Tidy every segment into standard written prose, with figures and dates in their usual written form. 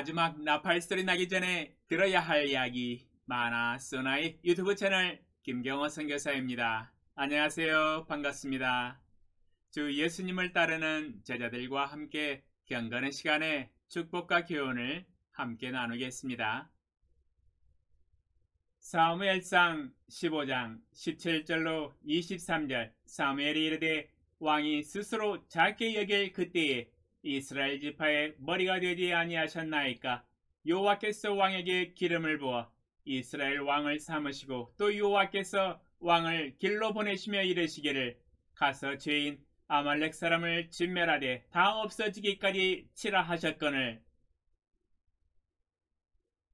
마지막 나팔소리 나기 전에 들어야 할 이야기 마나 소나의 유튜브 채널 김경호 선교사입니다. 안녕하세요. 반갑습니다. 주 예수님을 따르는 제자들과 함께 경건의 시간에 축복과 교훈을 함께 나누겠습니다. 사무엘상 15장 17절로 23절 사무엘이 이르되 왕이 스스로 작게 여길 그때에 이스라엘 지파의 머리가 되지 아니하셨나이까. 여호와께서 왕에게 기름을 부어 이스라엘 왕을 삼으시고 또 여호와께서 왕을 길로 보내시며 이르시기를 가서 죄인 아말렉 사람을 진멸하되 다 없어지기까지 치라 하셨거늘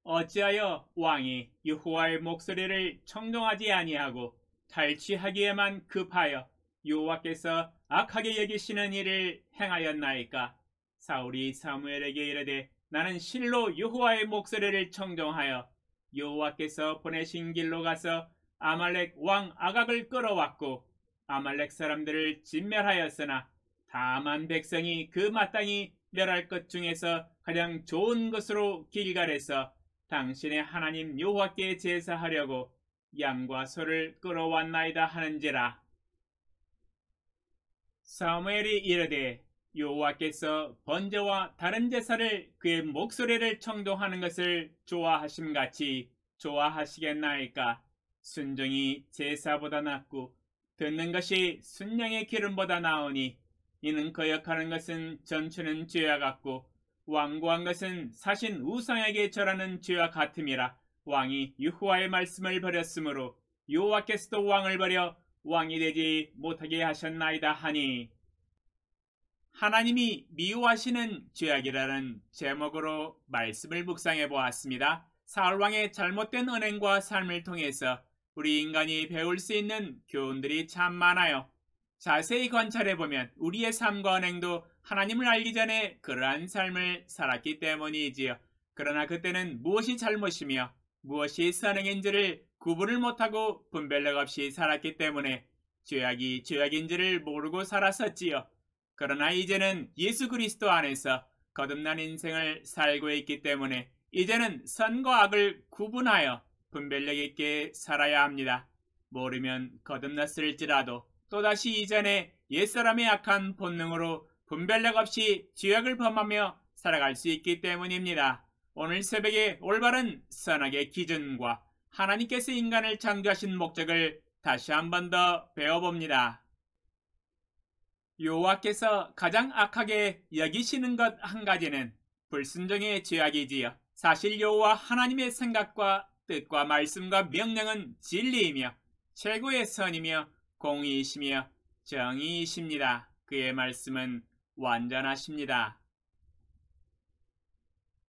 어찌하여 왕이 여호와의 목소리를 청종하지 아니하고 탈취하기에만 급하여 여호와께서 악하게 여기시는 일을 행하였나이까. 사울이 사무엘에게 이르되 나는 실로 여호와의 목소리를 청종하여 여호와께서 보내신 길로 가서 아말렉 왕 아각을 끌어왔고 아말렉 사람들을 진멸하였으나 다만 백성이 그 마땅히 멸할 것 중에서 가장 좋은 것으로 길갈에서 당신의 하나님 여호와께 제사하려고 양과 소를 끌어왔나이다 하는지라. 사무엘이 이르되 여호와께서 번제와 다른 제사를 그의 목소리를 청종하는 것을 좋아하심같이 좋아하시겠나이까. 순종이 제사보다 낫고 듣는 것이 순양의 기름보다 나으니 이는 거역하는 것은 전추는 죄와 같고 완고한 것은 사신 우상에게 절하는 죄와 같음이라. 왕이 여호와의 말씀을 버렸으므로 여호와께서도 왕을 버려 왕이 되지 못하게 하셨나이다 하니, 하나님이 미워하시는 죄악이라는 제목으로 말씀을 묵상해 보았습니다. 사울왕의 잘못된 언행과 삶을 통해서 우리 인간이 배울 수 있는 교훈들이 참 많아요. 자세히 관찰해 보면 우리의 삶과 언행도 하나님을 알기 전에 그러한 삶을 살았기 때문이지요. 그러나 그때는 무엇이 잘못이며 무엇이 선행인지를 구분을 못하고 분별력 없이 살았기 때문에 죄악이 죄악인지를 모르고 살았었지요. 그러나 이제는 예수 그리스도 안에서 거듭난 인생을 살고 있기 때문에 이제는 선과 악을 구분하여 분별력 있게 살아야 합니다. 모르면 거듭났을지라도 또다시 이전에 옛사람의 악한 본능으로 분별력 없이 죄악을 범하며 살아갈 수 있기 때문입니다. 오늘 새벽에 올바른 선악의 기준과 하나님께서 인간을 창조하신 목적을 다시 한 번 더 배워봅니다. 여호와께서 가장 악하게 여기시는 것 한 가지는 불순종의 죄악이지요. 사실 여호와 하나님의 생각과 뜻과 말씀과 명령은 진리이며 최고의 선이며 공의이시며 정의이십니다. 그의 말씀은 완전하십니다.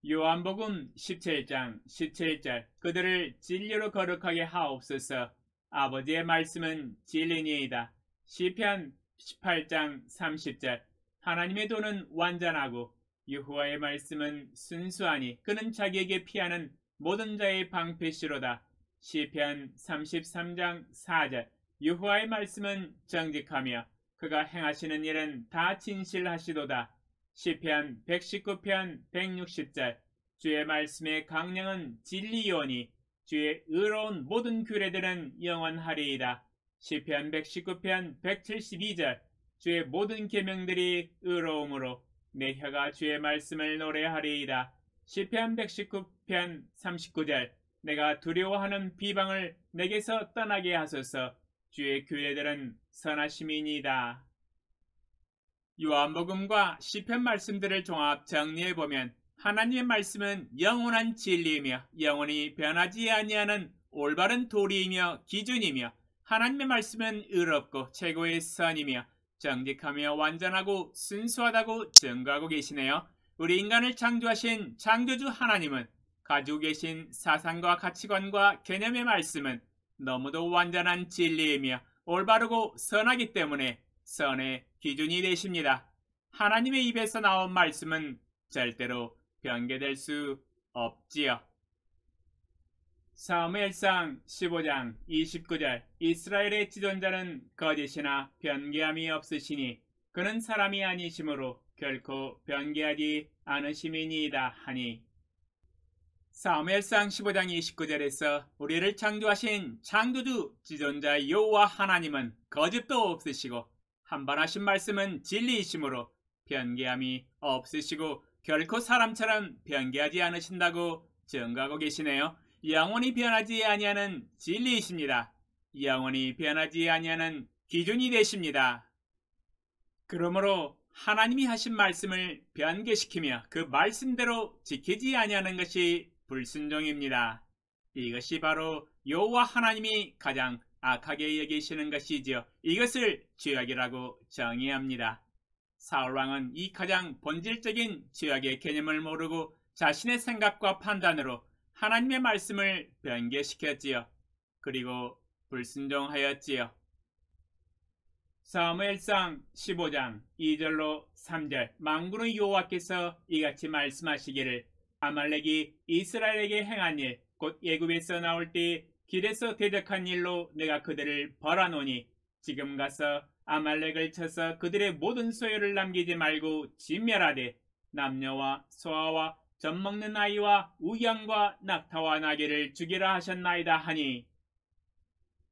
요한복음 17장 17절 그들을 진리로 거룩하게 하옵소서. 아버지의 말씀은 진리니이다. 시편 18장 30절 하나님의 도는 완전하고 여호와의 말씀은 순수하니 그는 자기에게 피하는 모든 자의 방패시로다. 시편 33장 4절 여호와의 말씀은 정직하며 그가 행하시는 일은 다 진실하시도다. 시편 119편 160절 주의 말씀의 강령은 진리이오니 주의 의로운 모든 규례들은 영원하리이다. 시편 119편 172절 주의 모든 계명들이 의로우므로 내 혀가 주의 말씀을 노래하리이다. 시편 119편 39절 내가 두려워하는 비방을 내게서 떠나게 하소서. 주의 규례들은 선하심이니이다. 요한복음과 시편 말씀들을 종합 정리해보면 하나님의 말씀은 영원한 진리이며 영원히 변하지 아니하는 올바른 도리이며 기준이며 하나님의 말씀은 의롭고 최고의 선이며 정직하며 완전하고 순수하다고 증거하고 계시네요. 우리 인간을 창조하신 창조주 하나님은 가지고 계신 사상과 가치관과 개념의 말씀은 너무도 완전한 진리이며 올바르고 선하기 때문에 선의 기준이 되십니다. 하나님의 입에서 나온 말씀은 절대로 변개될 수 없지요. 사무엘상 15장 29절 이스라엘의 지존자는 거짓이나 변개함이 없으시니 그는 사람이 아니시므로 결코 변개하지 않으심이니이다 하니, 사무엘상 15장 29절에서 우리를 창조하신 창조주 지존자 여호와 하나님은 거짓도 없으시고 한번하신 말씀은 진리이시므로 변개함이 없으시고 결코 사람처럼 변개하지 않으신다고 증거하고 계시네요. 영원히 변하지 아니하는 진리이십니다. 영원히 변하지 아니하는 기준이 되십니다. 그러므로 하나님이 하신 말씀을 변개시키며 그 말씀대로 지키지 아니하는 것이 불순종입니다. 이것이 바로 여호와 하나님이 가장 악하게 여기시는 것이지요. 이것을 죄악이라고 정의합니다. 사울왕은 이 가장 본질적인 죄악의 개념을 모르고 자신의 생각과 판단으로 하나님의 말씀을 변개시켰지요. 그리고 불순종하였지요. 사무엘상 15장 2절로 3절 만군의 여호와께서 이같이 말씀하시기를 아말렉이 이스라엘에게 행한 일 곧 애굽에서 나올 때 길에서 대적한 일로 내가 그들을 벌하노니 지금 가서 아말렉을 쳐서 그들의 모든 소유를 남기지 말고 진멸하되 남녀와 소아와 젖먹는 아이와 우양과 낙타와 나귀를 죽이라 하셨나이다 하니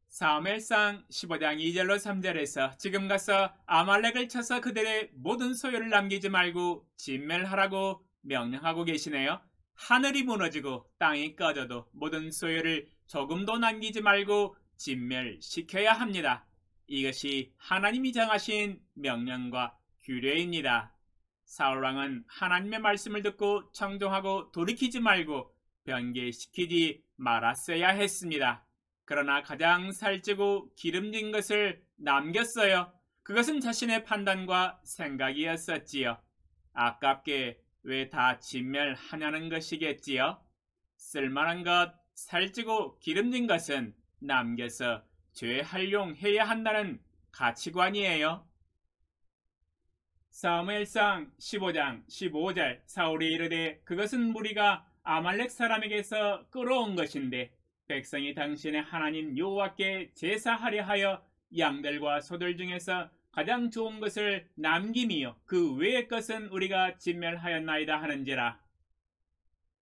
사무엘상 15장 2절로 3절에서 지금 가서 아말렉을 쳐서 그들의 모든 소유를 남기지 말고 진멸하라고 명령하고 계시네요. 하늘이 무너지고 땅이 꺼져도 모든 소유를 조금도 남기지 말고 진멸시켜야 합니다. 이것이 하나님이 정하신 명령과 규례입니다. 사울왕은 하나님의 말씀을 듣고 청종하고 돌이키지 말고 변개시키지 말았어야 했습니다. 그러나 가장 살찌고 기름진 것을 남겼어요. 그것은 자신의 판단과 생각이었었지요. 아깝게 왜 다 진멸하냐는 것이겠지요. 쓸만한 것, 살찌고 기름진 것은 남겨서 재활용해야 한다는 가치관이에요. 사무엘상 15장 15절 사울이 이르되 그것은 무리가 아말렉 사람에게서 끌어온 것인데 백성이 당신의 하나님 여호와께 제사하려 하여 양들과 소들 중에서 가장 좋은 것을 남김이요 그 외의 것은 우리가 진멸하였나이다 하는지라.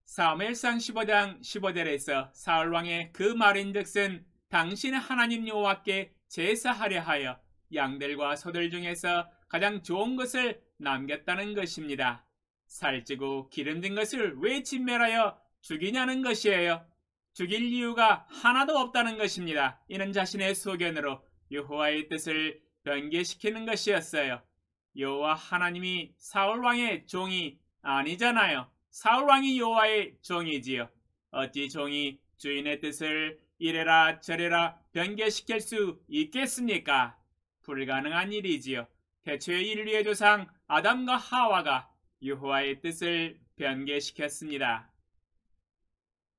사무엘상 15장 15절에서 사울왕의 그 말인즉슨 당신의 하나님 여호와께 제사하려 하여 양들과 소들 중에서 가장 좋은 것을 남겼다는 것입니다. 살찌고 기름진 것을 왜 진멸하여 죽이냐는 것이에요. 죽일 이유가 하나도 없다는 것입니다. 이는 자신의 소견으로 여호와의 뜻을 변개시키는 것이었어요. 여호와 하나님이 사울왕의 종이 아니잖아요. 사울왕이 여호와의 종이지요. 어찌 종이 주인의 뜻을 이래라 저래라 변개시킬 수 있겠습니까? 불가능한 일이지요. 태초의 인류의 조상 아담과 하와가 여호와의 뜻을 변개시켰습니다.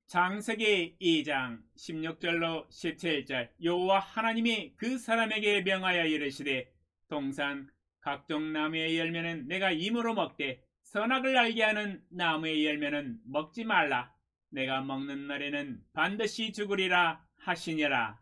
창세기 2장 16절로 17절 여호와 하나님이 그 사람에게 명하여 이르시되 동산 각종 나무의 열매는 내가 임으로 먹되 선악을 알게 하는 나무의 열매는 먹지 말라. 내가 먹는 날에는 반드시 죽으리라 하시니라.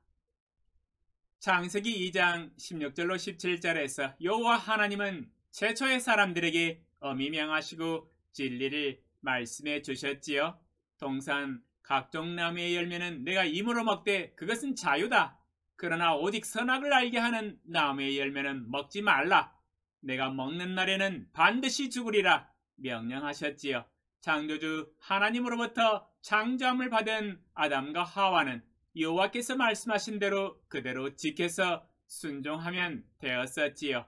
창세기 2장 16절로 17절에서 여호와 하나님은 최초의 사람들에게 엄히 명하시고 진리를 말씀해 주셨지요. 동산 각종 나무의 열매는 내가 임으로 먹되 그것은 자유다. 그러나 오직 선악을 알게 하는 나무의 열매는 먹지 말라. 내가 먹는 날에는 반드시 죽으리라 명령하셨지요. 창조주 하나님으로부터 창조함을 받은 아담과 하와는 여호와께서 말씀하신 대로 그대로 지켜서 순종하면 되었었지요.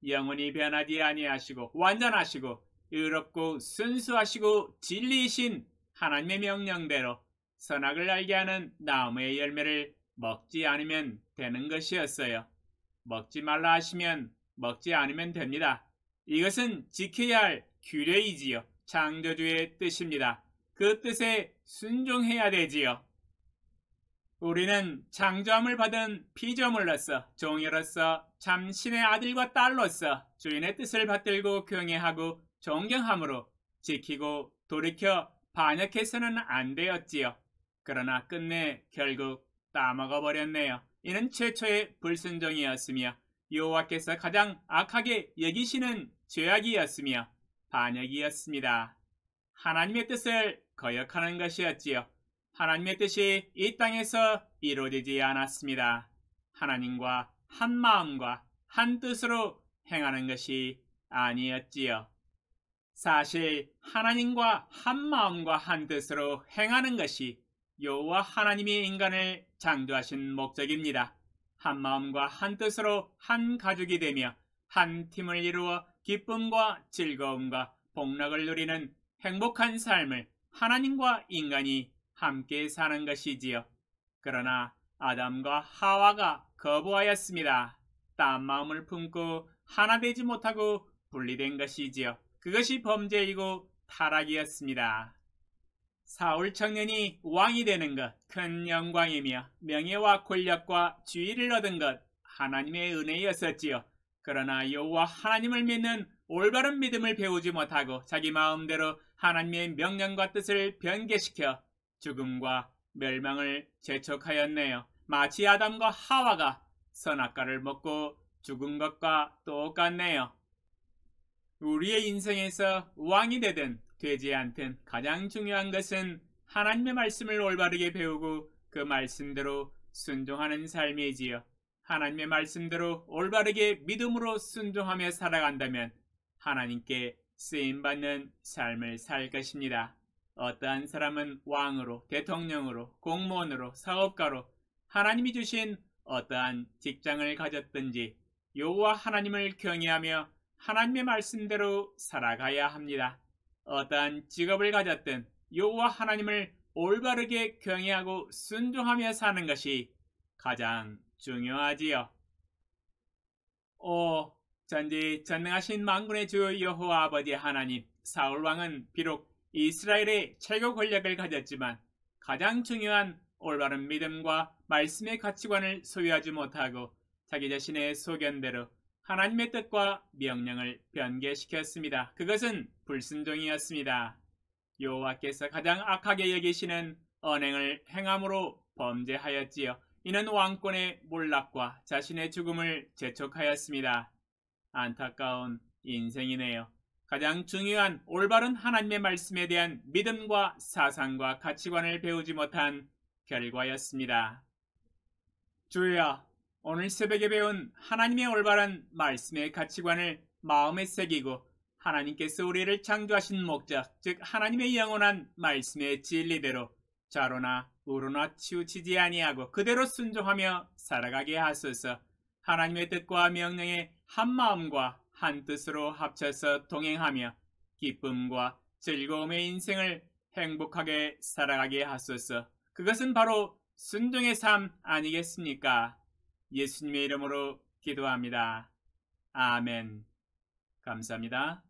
영원히 변하지 아니하시고 완전하시고 의롭고 순수하시고 진리이신 하나님의 명령대로 선악을 알게 하는 나무의 열매를 먹지 않으면 되는 것이었어요. 먹지 말라 하시면 먹지 않으면 됩니다. 이것은 지켜야 할 규례이지요. 창조주의 뜻입니다. 그 뜻에 순종해야 되지요. 우리는 창조함을 받은 피조물로서 종이로서 참 신의 아들과 딸로서 주인의 뜻을 받들고 경외하고 존경함으로 지키고 돌이켜 반역해서는 안 되었지요. 그러나 끝내 결국 따먹어버렸네요. 이는 최초의 불순종이었으며 여호와께서 가장 악하게 여기시는 죄악이었으며 반역이었습니다. 하나님의 뜻을 거역하는 것이었지요. 하나님의 뜻이 이 땅에서 이루어지지 않았습니다. 하나님과 한 마음과 한 뜻으로 행하는 것이 아니었지요. 사실 하나님과 한 마음과 한 뜻으로 행하는 것이 여호와 하나님이 인간을 창조하신 목적입니다. 한 마음과 한 뜻으로 한 가족이 되며 한 팀을 이루어 기쁨과 즐거움과 복락을 누리는 행복한 삶을 하나님과 인간이 함께 사는 것이지요. 그러나 아담과 하와가 거부하였습니다. 딴 마음을 품고 하나 되지 못하고 분리된 것이지요. 그것이 범죄이고 타락이었습니다. 사울 청년이 왕이 되는 것 큰 영광이며 명예와 권력과 지위를 얻은 것 하나님의 은혜였었지요. 그러나 여호와 하나님을 믿는 올바른 믿음을 배우지 못하고 자기 마음대로 하나님의 명령과 뜻을 변개시켜 죽음과 멸망을 재촉하였네요. 마치 아담과 하와가 선악과를 먹고 죽은 것과 똑같네요. 우리의 인생에서 왕이 되든 되지 않든 가장 중요한 것은 하나님의 말씀을 올바르게 배우고 그 말씀대로 순종하는 삶이지요. 하나님의 말씀대로 올바르게 믿음으로 순종하며 살아간다면 하나님께 쓰임받는 삶을 살 것입니다. 어떠한 사람은 왕으로, 대통령으로, 공무원으로, 사업가로 하나님이 주신 어떠한 직장을 가졌든지 여호와 하나님을 경외하며 하나님의 말씀대로 살아가야 합니다. 어떠한 직업을 가졌든 여호와 하나님을 올바르게 경외하고 순종하며 사는 것이 가장 중요하지요. 오 전지전능하신 만군의 주 여호와 아버지 하나님, 사울 왕은 비록 이스라엘의 최고 권력을 가졌지만 가장 중요한 올바른 믿음과 말씀의 가치관을 소유하지 못하고 자기 자신의 소견대로 하나님의 뜻과 명령을 변개시켰습니다. 그것은 불순종이었습니다. 여호와께서 가장 악하게 여기시는 언행을 행함으로 범죄하였지요. 이는 왕권의 몰락과 자신의 죽음을 재촉하였습니다. 안타까운 인생이네요. 가장 중요한 올바른 하나님의 말씀에 대한 믿음과 사상과 가치관을 배우지 못한 결과였습니다. 주여, 오늘 새벽에 배운 하나님의 올바른 말씀의 가치관을 마음에 새기고 하나님께서 우리를 창조하신 목적, 즉 하나님의 영원한 말씀의 진리대로 좌로나 우로나 치우치지 아니하고 그대로 순종하며 살아가게 하소서. 하나님의 뜻과 명령에 한 마음과 한 뜻으로 합쳐서 동행하며 기쁨과 즐거움의 인생을 행복하게 살아가게 하소서. 그것은 바로 순종의 삶 아니겠습니까? 예수님의 이름으로 기도합니다. 아멘. 감사합니다.